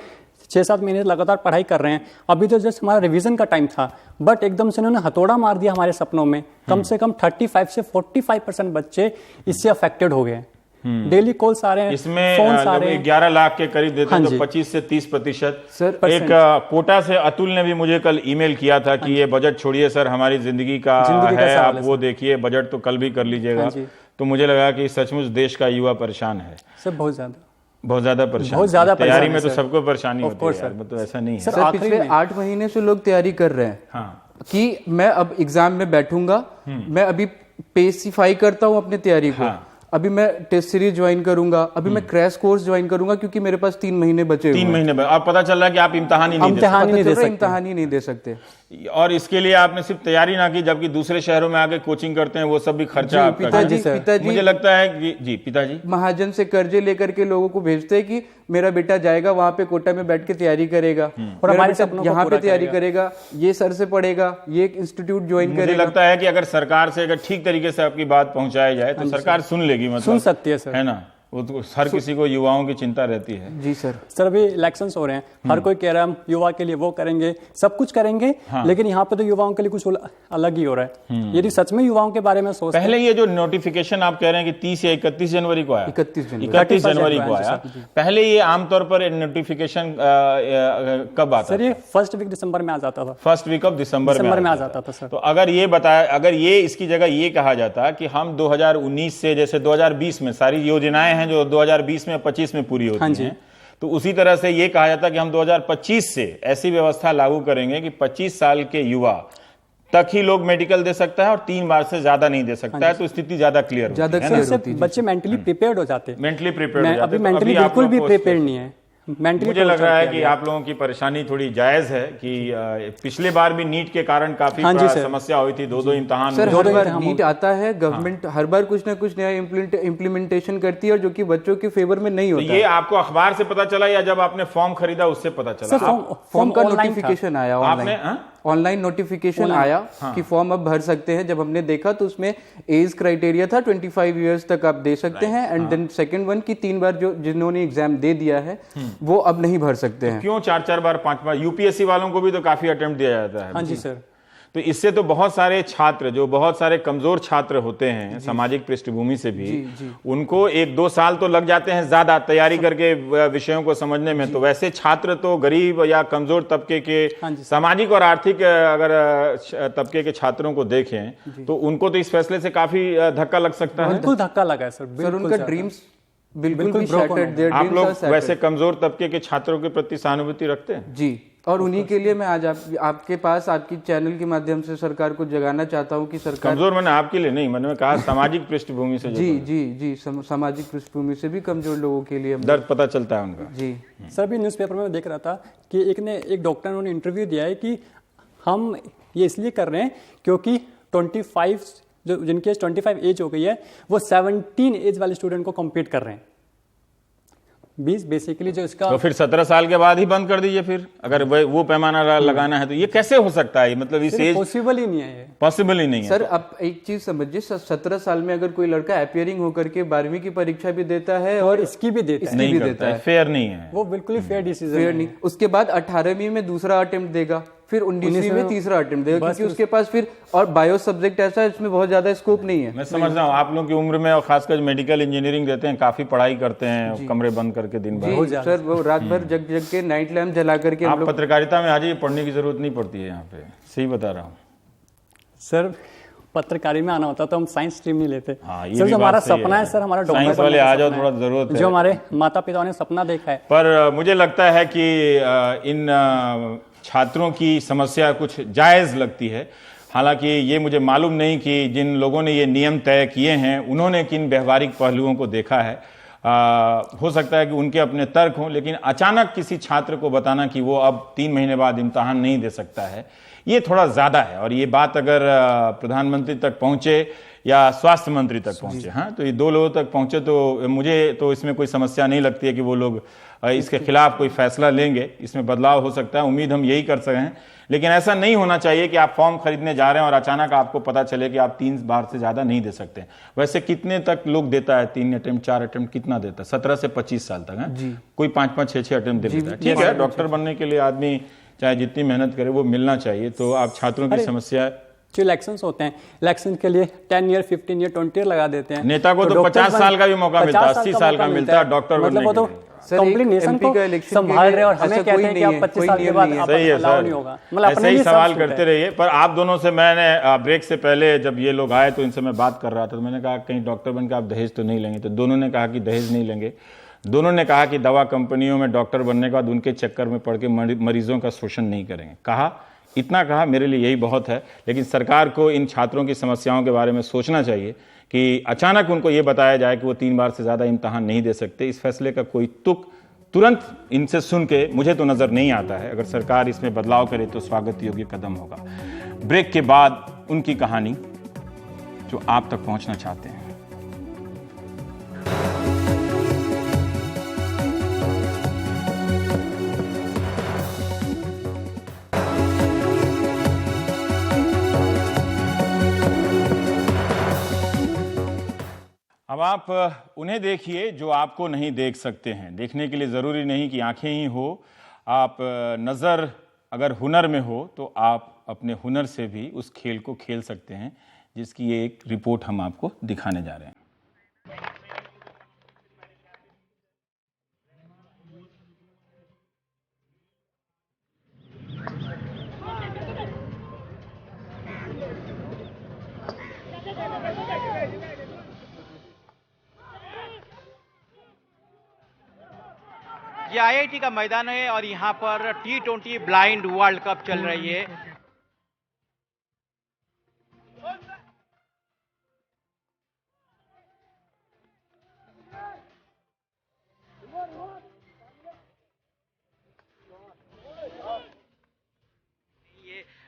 6-7 महीने लगातार पढ़ाई कर रहे हैं, अभी तो जस्ट हमारा रिवीजन का टाइम था, बट एकदम से उन्होंने हथौड़ा मार दिया हमारे सपनों में। कम से कम 35 से 45% बच्चे इससे अफेक्टेड हो गए। डेली कॉल्स आ रहे हैं, इसमें फोन्स आ रहे हैं। 11 लाख के करीब देते हैं तो 25 से 30%। एक कोटा से अतुल ने भी मुझे कल ईमेल किया था कि ये बजट छोड़िए सर, हमारी जिंदगी का है, आप वो देखिए, बजट तो कल भी कर लीजिएगा। तो मुझे लगा कि सचमुच देश का युवा परेशान है सर, बहुत ज्यादा परेशान। बहुत ज्यादा तैयारी में तो सबको परेशानी होती है, मतलब ऐसा नहीं है सर। पिछले 8 महीने से लोग तैयारी कर रहे हैं कि मैं अब एग्जाम में बैठूंगा, मैं अभी पेसिफाई करता हूं अपने तैयारी को, अभी मैं टेस्ट सीरीज ज्वाइन करूंगा, अभी मैं क्रैश कोर्स ज्वाइन करूंगा, क्योंकि मेरे पास 3 महीने बचे। 3 महीने अब पता चल रहा है कि आप इम्तिहान ही नहीं दे सकते। और इसके लिए आपने सिर्फ तैयारी ना की, जबकि दूसरे शहरों में आके कोचिंग करते हैं, वो सब भी खर्चा आपका। पिताजी मुझे लगता है कि जी पिताजी महाजन से कर्जे लेकर के लोगों को भेजते हैं कि मेरा बेटा जाएगा वहां पे कोटा में बैठ के तैयारी करेगा और हमारे यहाँ पे तैयारी करेगा, ये सर से पढ़ेगा, ये एक इंस्टीट्यूट ज्वाइन करेगा। मुझे लगता है कि अगर सरकार से अगर ठीक तरीके से आपकी बात पहुंचाई जाए तो सरकार सुन लेगी, मतलब सुन सकती है सर, है ना। वो तो हर किसी को युवाओं की चिंता रहती है। जी सर। सर अभी इलेक्शंस हो रहे हैं, हर कोई कह रहा है हम युवा के लिए वो करेंगे, सब कुछ करेंगे, लेकिन यहाँ पे तो युवाओं के लिए कुछ अलग ही हो रहा है। यदि सच में युवाओं के बारे में सोचते पहले ये जो नोटिफिकेशन आप कह रहे हैं कि 30 या 31 जनवरी को आया, 31 जनवरी को आया, पहले ये आमतौर पर नोटिफिकेशन कब आता? सर ये फर्स्ट वीक दिसंबर में आ जाता था। फर्स्ट वीक ऑफ दिसंबर में आ जाता था सर। तो अगर ये बताया, अगर ये इसकी जगह ये कहा जाता कि हम 2019 से, जैसे 2020 में सारी योजनाएं जो 2020 में 25 में पूरी होती हैं, तो उसी तरह से ये कहा जाता कि हम 2025 से ऐसी व्यवस्था लागू करेंगे कि 25 साल के युवा तक ही लोग मेडिकल दे सकता है और 3 बार से ज्यादा नहीं दे सकता है। तो स्थिति ज्यादा क्लियर होती है, बच्चे मेंटली प्रिपेयर्ड हो जाते हैं। मेंटली प्रिपेयर्ड हो जाते हैं। अभी मेंटली बिल्कुल भी प्रिपेयर्ड नहीं है। मुझे लग रहा है कि आप लोगों की परेशानी थोड़ी जायज है कि पिछले बार भी नीट के कारण काफी समस्या हुई थी, 2-2 इम्तिहान। सर हर बार नीट आता है, गवर्नमेंट हर बार कुछ ना कुछ नया इम्प्लीमेंटेशन करती है और जो कि बच्चों के फेवर में नहीं होता। ये आपको अखबार से पता चला या जब आपने फॉर्म खरीदा उससे पता चला? फॉर्म का नोटिफिकेशन आया ऑनलाइन नोटिफिकेशन आया कि फॉर्म अब भर सकते हैं। जब हमने देखा तो उसमें एज क्राइटेरिया था 25 इयर्स तक आप दे सकते हैं, एंड देन सेकंड वन की 3 बार जो जिन्होंने एग्जाम दे दिया है वो अब नहीं भर सकते हैं। क्यों 4-4 बार 5 बार? यूपीएससी वालों को भी तो काफी अटेम्प्ट दिया जाता है। हाँ जी सर। तो इससे तो बहुत सारे छात्र, जो बहुत सारे कमजोर छात्र होते हैं सामाजिक पृष्ठभूमि से भी, उनको 1-2 साल तो लग जाते हैं ज्यादा तैयारी करके विषयों को समझने में। तो वैसे छात्र तो गरीब या कमजोर तबके के, सामाजिक और आर्थिक अगर तबके के छात्रों को देखें तो उनको तो इस फैसले से काफी धक्का लग सकता है। बिल्कुल धक्का लगा है सर, उनका ड्रीम्स बिल्कुल शैटर्ड। आप लोग वैसे कमजोर तबके के छात्रों के प्रति सहानुभूति रखते हैं? जी, और उन्हीं के लिए मैं आज आपके पास आपकी चैनल के माध्यम से सरकार को जगाना चाहता हूं कि सरकार, कमजोर मैंने आपके लिए नहीं, मैंने कहा सामाजिक पृष्ठभूमि से। जी, सामाजिक पृष्ठभूमि से भी कमजोर लोगों के लिए दर्द पता चलता है उनका। जी सर, भी न्यूज़पेपर में देख रहा था कि एक डॉक्टर ने इंटरव्यू दिया है कि हम ये इसलिए कर रहे हैं क्योंकि 25 जो जिनके 25 एज हो गई है वो 17 एज वाले स्टूडेंट को कम्पीट कर रहे हैं। 20 बेसिकली जो इसका, तो फिर 17 साल के बाद ही बंद कर दीजिए फिर, अगर वो पैमाना लगाना है तो। ये कैसे हो सकता है? मतलब इस एज पॉसिबल ही नहीं है, ये पॉसिबल ही नहीं है सर। अब एक चीज समझिए, 17 साल में अगर कोई लड़का अपीयरिंग होकर के 12वीं की परीक्षा भी देता है और इसकी भी देता है, नहीं देता है, फेयर नहीं है वो बिल्कुल ही फेयर डिसीजन फेयर नहीं। उसके बाद 18वीं में दूसरा अटेम्प्ट देगा, फिर 19वीं में तीसरा अटेम्प्ट देगा, क्योंकि उसके पास फिर और बायो सब्जेक्ट ऐसा है इसमें बहुत ज्यादा स्कोप नहीं है। मैं समझ रहा हूँ आप लोग की उम्र में, और खासकर मेडिकल इंजीनियरिंग देते हैं, काफी पढ़ाई करते हैं कमरे बंद करके दिन भर। जी सर, वो रात भर जग जग के नाइट लैम्प जला करके हम आप लोग। पत्रकारिता में आ जाइए, पढ़ने की जरूरत नहीं पड़ती है यहाँ पे, सही बता रहा हूँ। सर पत्रकारी में आना होता तो हम साइंस स्ट्रीम नहीं लेते। हाँ, ये सर भी जो हमारा बात सही सपना है सर, हमारा डॉक्टर साइंस वाले आ जाओ, थोड़ा जरूरत है। जो हमारे माता पिता ने सपना देखा है। पर मुझे लगता है कि इन छात्रों की समस्या कुछ जायज लगती है। हालांकि ये मुझे मालूम नहीं कि जिन लोगों ने ये नियम तय किए हैं उन्होंने किन व्यवहारिक पहलुओं को देखा है। हो सकता है कि उनके अपने तर्क हों, लेकिन अचानक किसी छात्र को बताना कि वो अब 3 महीने बाद इम्तहान नहीं दे सकता है, ये थोड़ा ज्यादा है। और ये बात अगर प्रधानमंत्री तक पहुंचे या स्वास्थ्य मंत्री तक पहुंचे, हाँ, तो ये 2 लोगों तक पहुंचे तो मुझे तो इसमें कोई समस्या नहीं लगती है कि वो लोग इसके खिलाफ कोई फैसला लेंगे, इसमें बदलाव हो सकता है, उम्मीद हम यही कर सके हैं। लेकिन ऐसा नहीं होना चाहिए कि आप फॉर्म खरीदने जा रहे हैं और अचानक आपको पता चले कि आप 3 बार से ज्यादा नहीं दे सकते। वैसे कितने तक लोग देता है? 3 अटेम्प्ट, 4 अटेम्प्ट, कितना देता है? 17 से 25 साल तक है, कोई 5-5, 6-6 अटेम्प्ट दे देता है। ठीक है, डॉक्टर बनने के लिए आदमी चाहे जितनी मेहनत करे वो मिलना चाहिए। तो आप छात्रों की समस्या, जो इलेक्शंस होते हैं, इलेक्शन के लिए 10 ईयर, 15 ईयर, 20 ईयर लगा देते हैं। नेता को तो 50 साल का भी मौका मिलता है, 80 साल का मिलता है डॉक्टर बनने के लिए। कंप्लीट नेशन को संभाल रहे और हमें कहते हैं कि आप 25 साल के बाद सही है सर, नहीं होगा। मतलब ऐसे ही सवाल करते रहिए। पर आप दोनों से मैंने ब्रेक से पहले जब ये लोग आए तो इनसे मैं बात कर रहा था, तो मैंने कहा कहीं डॉक्टर बन के आप दहेज तो नहीं लेंगे? तो दोनों ने कहा कि दहेज नहीं लेंगे। दोनों ने कहा कि दवा कंपनियों में डॉक्टर बनने के बाद उनके चक्कर में पड़ के मरीजों का शोषण नहीं करेंगे। कहा, इतना कहा, मेरे लिए यही बहुत है। लेकिन सरकार को इन छात्रों की समस्याओं के बारे में सोचना चाहिए कि अचानक उनको ये बताया जाए कि वो 3 बार से ज़्यादा इम्तहान नहीं दे सकते। इस फैसले का कोई तुक तुरंत इनसे सुन के मुझे तो नज़र नहीं आता है। अगर सरकार इसमें बदलाव करे तो स्वागत योग्य कदम होगा। ब्रेक के बाद उनकी कहानी जो आप तक पहुंचना चाहते हैं। अब आप उन्हें देखिए जो आपको नहीं देख सकते हैं। देखने के लिए ज़रूरी नहीं कि आंखें ही हो, आप नज़र अगर हुनर में हो तो आप अपने हुनर से भी उस खेल को खेल सकते हैं, जिसकी ये एक रिपोर्ट हम आपको दिखाने जा रहे हैं। ये आईआईटी का मैदान है और यहाँ पर T20 ब्लाइंड वर्ल्ड कप चल रही है।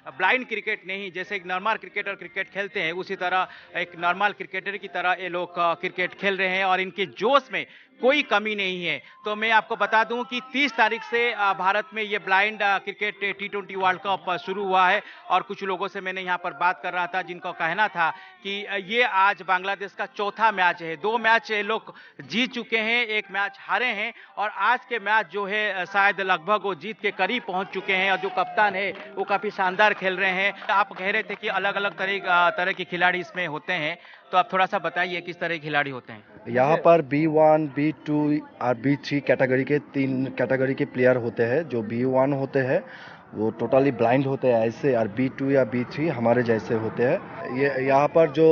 ब्लाइंड क्रिकेट नहीं, जैसे एक नॉर्मल क्रिकेटर क्रिकेट खेलते हैं उसी तरह एक नॉर्मल क्रिकेटर की तरह ये लोग क्रिकेट खेल रहे हैं और इनके जोश में कोई कमी नहीं है। तो मैं आपको बता दूं कि 30 तारीख से भारत में ये blind cricket T20 world cup शुरू हुआ है और कुछ लोगों से मैंने यहाँ पर बात कर रहा था जिनको कहना था कि ये आज बांग्लादेश का चौथा मैच है। 2 मैच ये लोग जीत चुके हैं, 1 मैच हारे हैं और आज के मैच जो है शायद लगभग वो जीत के करीब पहुंच चुके हैं और जो कप्तान है वो काफी शानदार खेल रहे हैं। आप कह रहे थे कि अलग अलग तरह के खिलाड़ी इसमें होते हैं, तो आप थोड़ा सा बताइए किस तरह के खिलाड़ी होते हैं? यहाँ पर B1, B2 और B3 कैटेगरी के 3 कैटेगरी के प्लेयर होते हैं। जो B1 होते हैं वो टोटली ब्लाइंड होते हैं ऐसे, और B2 या B3 हमारे जैसे होते हैं। ये यहाँ पर जो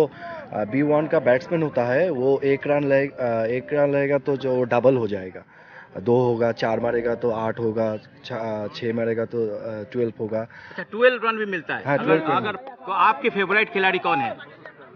B1 का बैट्समैन होता है वो 1 रन लेगा तो जो डबल हो जाएगा, 2 होगा, 4 मारेगा तो 8 होगा, 6 मारेगा तो 12 होगा। अच्छा, 12 रन भी मिलता है? हाँ, 12 रन। अगर तो आपके फेवरेट खिलाड़ी कौन है?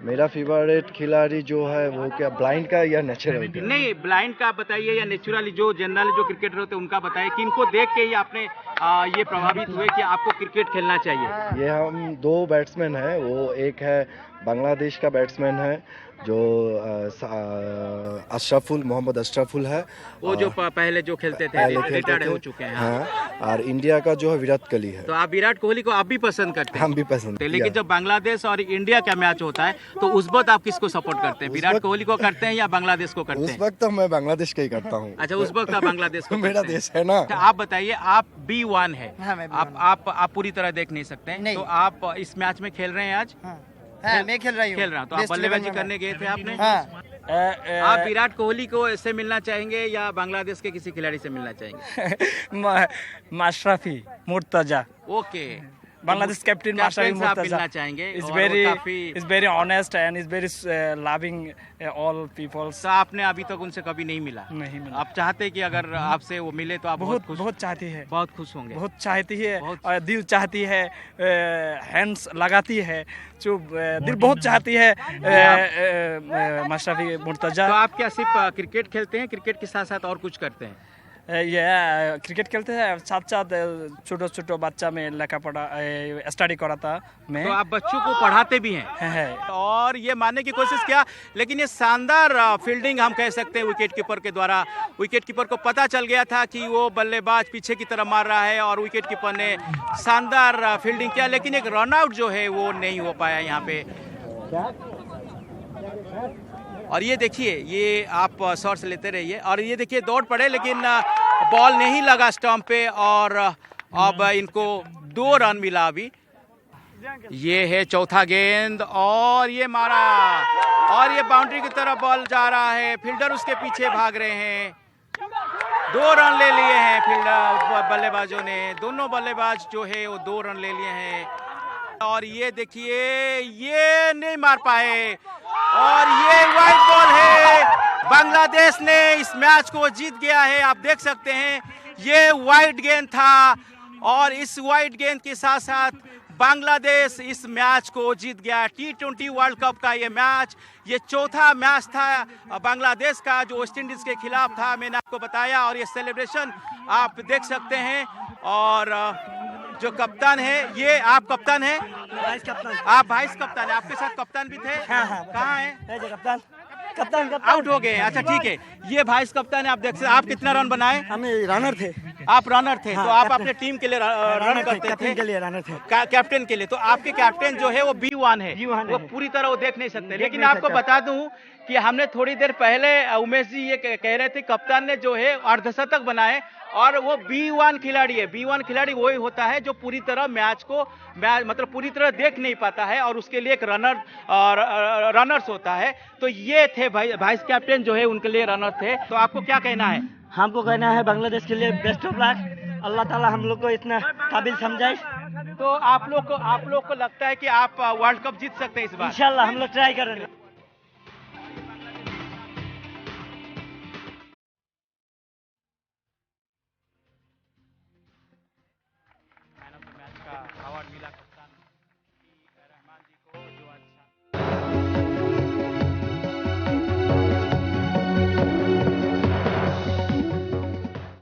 मेरा फेवरेट खिलाड़ी जो है वो क्या ब्लाइंड का या नेचुरल का? नहीं, ब्लाइंड का बताइए या नेचुरली जो जनरल जो क्रिकेटर होते हैं उनका बताइए। किनको देख के ही आपने ये प्रभावित हुए कि आपको क्रिकेट खेलना चाहिए? ये हम 2 बैट्समैन हैं, वो एक है बांग्लादेश का बैट्समैन है जो मोहम्मद अशरफुल है। वो जो पहले जो खेलते थे रिटायर्ड हो चुके हैं। हाँ, और इंडिया का जो है विराट कोहली है। तो आप विराट कोहली को आप भी पसंद करते हैं? हम भी पसंद हैं। लेकिन जब बांग्लादेश और इंडिया का मैच होता है तो उस वक्त आप किसको सपोर्ट करते हैं? विराट कोहली को करते हैं या बांग्लादेश को करते हैं? उस वक्त तो मैं बांग्लादेश का ही करता हूँ। अच्छा, उस वक्त आप बांग्लादेश को मेरा देश है ना। आप बताइए, आप B1 है। आप पूरी तरह देख नहीं सकते हैं, तो आप इस मैच में खेल रहे हैं आज? मैं खेल रहा हूँ। तो आप बल्लेबाजी करने गए थे आपने? आप विराट कोहली को से मिलना चाहेंगे या बांग्लादेश के किसी खिलाड़ी से मिलना चाहेंगे? Mashrafe Mortaza, okay, Bangladesh captain Mashrafi आप मिलना Murtaza चाहेंगे? is very honest and is very loving all people. तो आपने अभी तक उनसे कभी नहीं मिला? नहीं मिला। आप चाहते कि अगर आपसे वो मिले तो आप बहुत चाहती है, बहुत खुश होंगे? बहुत चाहती है और दिल चाहती है, हैंड्स लगाती है, जो दिल बहुत चाहती है माशराफी मुर्तजा। तो आप क्या सिर्फ क्रिकेट खेलते हैं? क्रिकेट के साथ साथ और कुछ करते हैं? ये क्रिकेट खेलते हैं, साथ साथ छोटो छोटो बच्चा में लेखा पढ़ा स्टडी करा था मैं। तो आप बच्चों को पढ़ाते भी हैं? है। और ये मानने की कोशिश किया, लेकिन ये शानदार फील्डिंग हम कह सकते हैं विकेट कीपर के द्वारा। विकेट कीपर को पता चल गया था कि वो बल्लेबाज पीछे की तरफ मार रहा है और विकेट कीपर ने शानदार फील्डिंग किया, लेकिन एक रन आउट जो है वो नहीं हो पाया यहाँ पे। और ये देखिए, ये आप शॉट्स लेते रहिए, और ये देखिए दौड़ पड़े लेकिन बॉल नहीं लगा स्टंप पे, और अब इनको 2 रन मिला अभी। ये है चौथा गेंद और ये मारा, और ये बाउंड्री की तरफ बॉल जा रहा है, फील्डर उसके पीछे भाग रहे हैं। 2 रन ले लिए हैं फील्डर बल्लेबाजों ने, दोनों बल्लेबाज जो है वो 2 रन ले लिए हैं। और ये देखिए, ये नहीं मार पाए, और ये वाइड बॉल है। बांग्लादेश ने इस मैच को जीत गया है। आप देख सकते हैं ये वाइड गेंद था, और इस वाइड गेंद के साथ साथ बांग्लादेश इस मैच को जीत गया। T20 वर्ल्ड कप का ये मैच, ये चौथा मैच था बांग्लादेश का जो वेस्ट इंडीज के खिलाफ था, मैंने आपको बताया। और ये सेलिब्रेशन आप देख सकते हैं। और जो कप्तान है, ये आप कप्तान हैं? वाइस कप्तान। आप वाइस कप्तान है, आपके साथ कप्तान भी थे? कहाँ है कप्तान? आउट हो गए। अच्छा ठीक है, ये वाइस कप्तान है। आप देख सकते, आप कितना रन बनाए? हम रनर थे। आप रनर थे? तो आप अपने टीम के लिए रन करते थे? कैप्टन के लिए रनर थे। कैप्टन के लिए। तो आपके कैप्टन जो है वो B1 है, वो पूरी तरह वो देख नहीं सकते। लेकिन आपको बता दूं कि हमने थोड़ी देर पहले उमेश जी ये कह रहे थे कप्तान ने जो है अर्धशतक बनाए, और वो B1 खिलाड़ी है। B1 खिलाड़ी वही होता है जो पूरी तरह मैच को मतलब पूरी तरह देख नहीं पाता है, और उसके लिए एक रनर्स होता है। तो ये थे वाइस कैप्टन जो है, उनके लिए रनर थे। तो आपको क्या कहना है? हमको कहना है बांग्लादेश के लिए बेस्ट ऑफ लक, अल्लाह ताला हम लोग को इतना काबिल समझाए। तो आप लोग को लगता है कि आप वर्ल्ड कप जीत सकते हैं इस बार? इंशाल्लाह हम लोग ट्राई करेंगे।